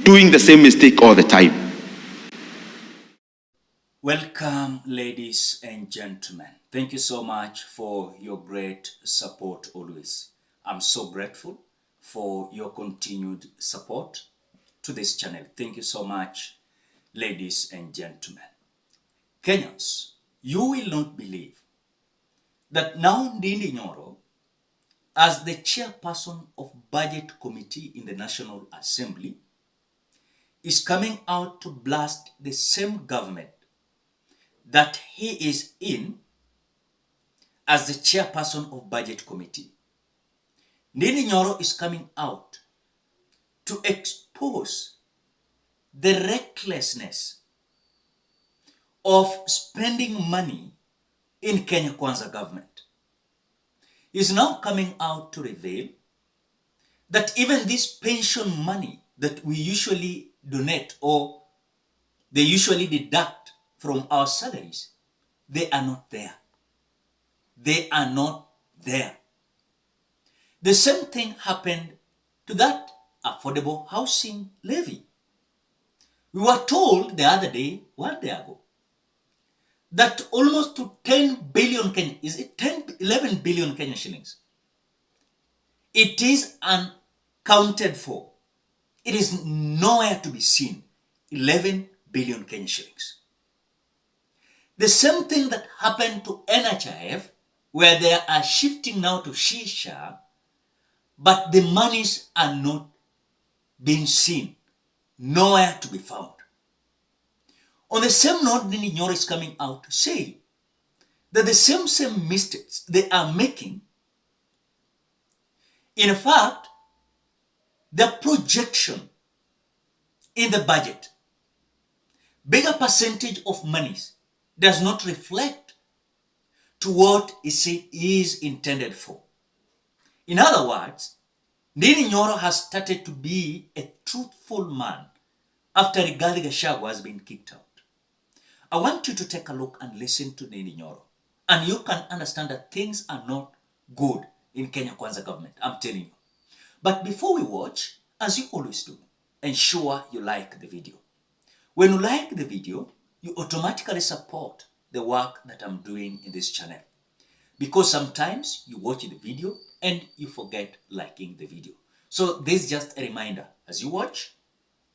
doing the same mistake all the time. Welcome, ladies and gentlemen. Thank you so much for your great support always. I'm so grateful for your continued support to this channel. Thank you so much, ladies and gentlemen. Kenyans, you will not believe that now Ndindi NYORO, as the chairperson of Budget Committee in the National Assembly, is coming out to blast the same government that he is in as the chairperson of Budget Committee. Ndindi NYORO is coming out to expose the recklessness of spending money in Kenya Kwanza government. Is now coming out to reveal that even this pension money that we usually donate or they usually deduct from our salaries, they are not there. They are not there. The same thing happened to that affordable housing levy. We were told the other day, 1 day ago, that almost to 10 billion Kenyan, is it 11 billion Kenyan shillings? It is uncounted for. It is nowhere to be seen. 11 billion Kenyan shillings. The same thing that happened to NHIF, where they are shifting now to Shisha, but the monies are not being seen, nowhere to be found. On the same note, Ndindi NYORO is coming out to say that the same mistakes they are making, in fact, the projection in the budget, bigger percentage of monies does not reflect to what is intended for. In other words, Ndindi NYORO has started to be a truthful man after Rigathi Gachagua has been kicked out. I want you to take a look and listen to Ndindi NYORO, and you can understand that things are not good in Kenya Kwanza government. I'm telling you. But before we watch, as you always do, ensure you like the video. When you like the video, you automatically support the work that I'm doing in this channel. Because sometimes you watch the video and you forget liking the video. So this is just a reminder. As you watch,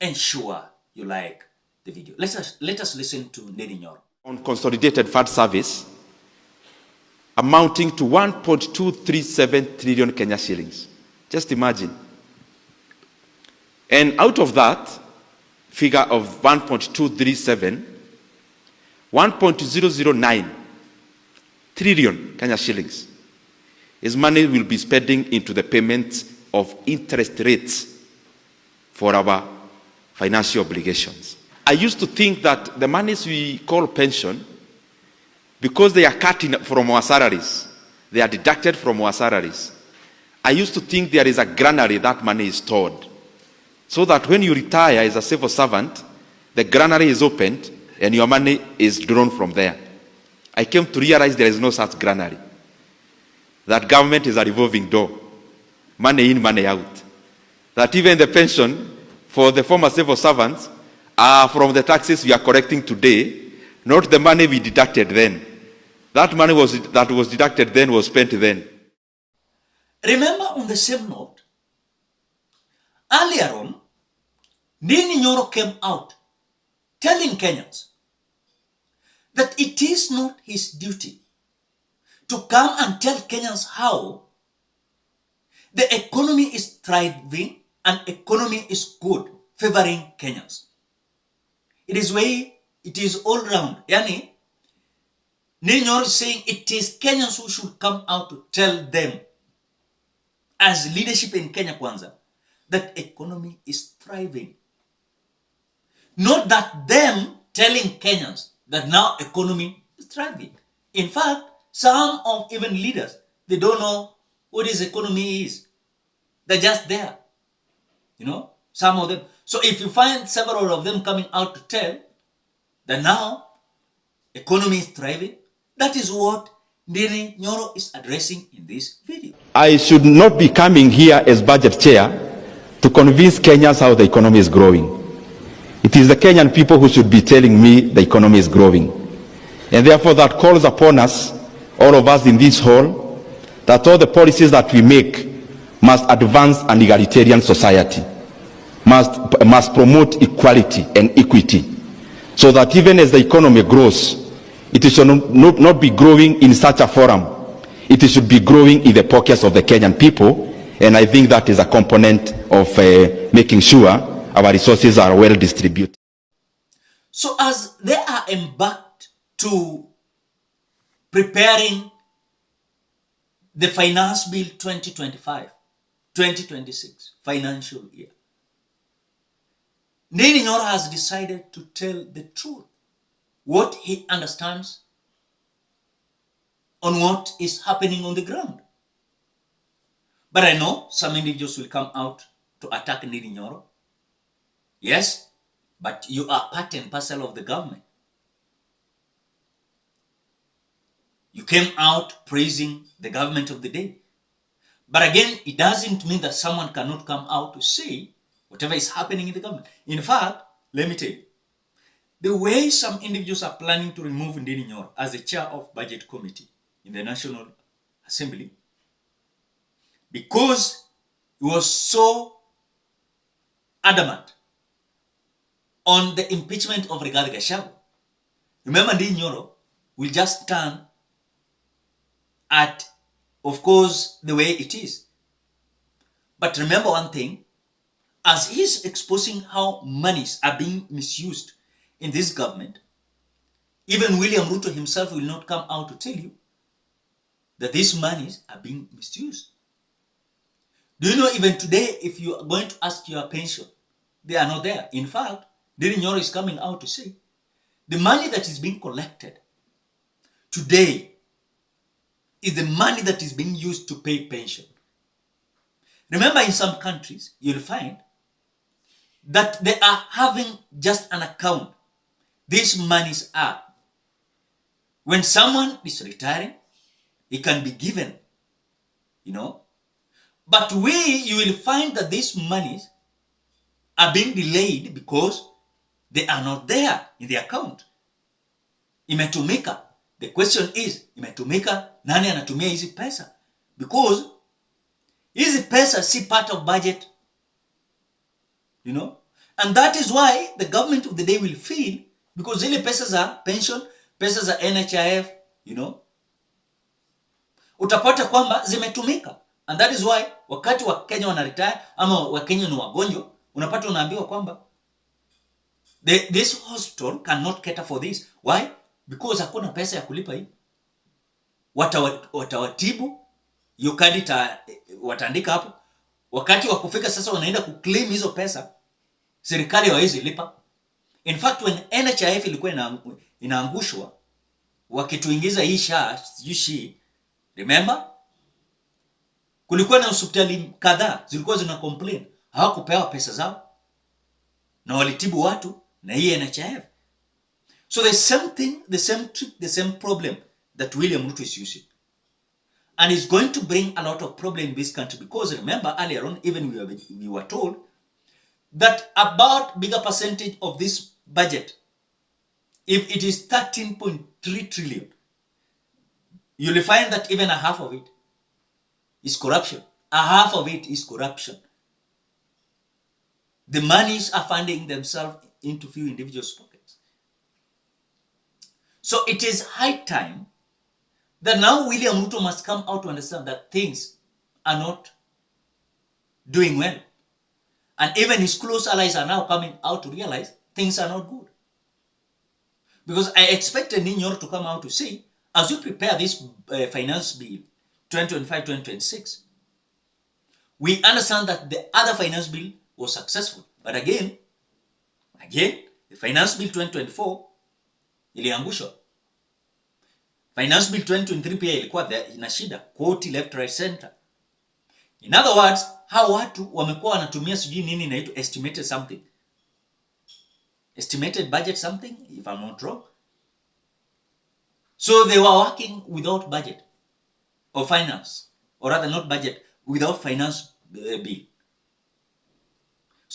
ensure you like the video. Let us listen to Ndindi NYORO. On consolidated fund service amounting to 1.237 trillion Kenya shillings. Just imagine. And out of that figure of 1.237, 1.009 trillion Kenya shillings is money we'll be spending into the payment of interest rates for our financial obligations. I used to think that the monies we call pension, because they are cut from our salaries, they are deducted from our salaries, I used to think there is a granary that money is stored. So that when you retire as a civil servant, the granary is opened and your money is drawn from there. I came to realize there is no such granary. That government is a revolving door. Money in, money out. That even the pension for the former civil servants are from the taxes we are collecting today, not the money we deducted then. That money that was deducted then was spent then. Remember, on the same note, earlier on, Ndindi NYORO came out telling Kenyans that it is not his duty to come and tell Kenyans how the economy is thriving and economy is good, favoring Kenyans. It is all round. Yani, Ndindi NYORO is saying it is Kenyans who should come out to tell them, as leadership in Kenya Kwanza, that economy is thriving. Not that them telling Kenyans that now economy is thriving. In fact, some of even leaders, they don't know what this economy is. They're just there. You know, some of them. So if you find several of them coming out to tell that now economy is thriving, that is what Ndindi NYORO is addressing in this video. I should not be coming here as budget chair to convince Kenyans how the economy is growing. It is the Kenyan people who should be telling me the economy is growing. And therefore that calls upon us, all of us in this hall, that all the policies that we make must advance an egalitarian society, must promote equality and equity, so that even as the economy grows, it should not be growing in such a forum. It should be growing in the pockets of the Kenyan people, and I think that is a component of making sure our resources are well distributed. So as they are embarked to preparing the Finance Bill 2025-2026 financial year, Ndindi Nyoro has decided to tell the truth, what he understands on what is happening on the ground. But I know some individuals will come out to attack Ndindi Nyoro. Yes, but you are part and parcel of the government. You came out praising the government of the day. But again, it doesn't mean that someone cannot come out to say whatever is happening in the government. In fact, let me tell you, the way some individuals are planning to remove Ndindi Nyoro as the chair of budget committee in the National Assembly, because he was so adamant on the impeachment of Rigathi Gachagua. Remember, Ndindi Nyoro will just stand at, of course, the way it is. But remember one thing, as he's exposing how monies are being misused in this government, even William Ruto himself will not come out to tell you that these monies are being misused. Do you know even today, if you are going to ask your pension, they are not there. In fact, Ndindi Nyoro is coming out to say the money that is being collected today is the money that is being used to pay pension. Remember, in some countries, you'll find that they are having just an account. These monies are, when someone is retiring, it can be given, But you will find that these monies are being delayed because they are not there in the account. Imetumika. The question is, imetumika, nani anatumia hizi pesa? Because hizi pesa si part of budget, And that is why the government of the day will feel, because zile pesa za pension, pesa za NHIF, utapata kwamba zimetumika. And that is why wakati wa Kenya wanaretire ama wa Kenya ni wagonjwa, unapata unaambiwa kwamba this hospital cannot cater for this. Why? Because hakuna pesa ya kulipa hii. Watawatibu, hiyo kadi wataandika hapo. Wakati wa kufika sasa wanaenda kuclaim hizo pesa, serikali hawezi lipa. In fact, when NHIF ilikuwa inaangushwa, wakituingiza hii SHA, remember? Kulikuwa na hospitali kadhaa zilikuwa zina complain, hawakupewa pesa zao, na walitibu watu na hii NHIF. So the same thing, the same trick, the same problem that William Ruto is using. And it's going to bring a lot of problem in this country, because remember, earlier on, even we were told that about bigger percentage of this budget, if it is 13.3 trillion, you'll find that even a half of it is corruption. A half of it is corruption. The monies are funding themselves into few individuals' pockets. So it is high time that now William Ruto must come out to understand that things are not doing well. And even his close allies are now coming out to realize things are not good. Because I expected Ndindi Nyoro to come out to say, as you prepare this finance bill 2025-2026, we understand that the other finance bill was successful. But again, the finance bill 2024 iliangushwa. Finance bill 2023 pia ilikuwa ina shida, quote left right center. In other words, hao watu wamekuwa wanatumia sijui nini inaitwa estimated something. Estimated budget something, if I'm not wrong. So they were working without budget or finance, or rather not budget, without finance bill.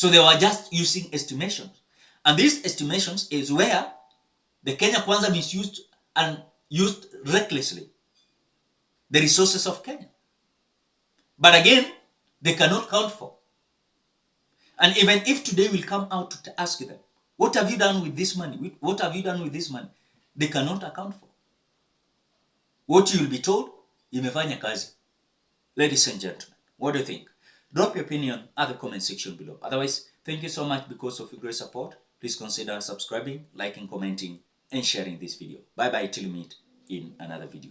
So they were just using estimations. And these estimations is where the Kenya Kwanza misused and used recklessly the resources of Kenya. But again, they cannot count for. And even if today will come out to ask them, what have you done with this money? What have you done with this money? They cannot account for. What you will be told, imefanya kazi. Ladies and gentlemen, what do you think? Drop your opinion at the comment section below. Otherwise, thank you so much because of your great support. Please consider subscribing, liking, commenting, and sharing this video. Bye-bye till we meet in another video.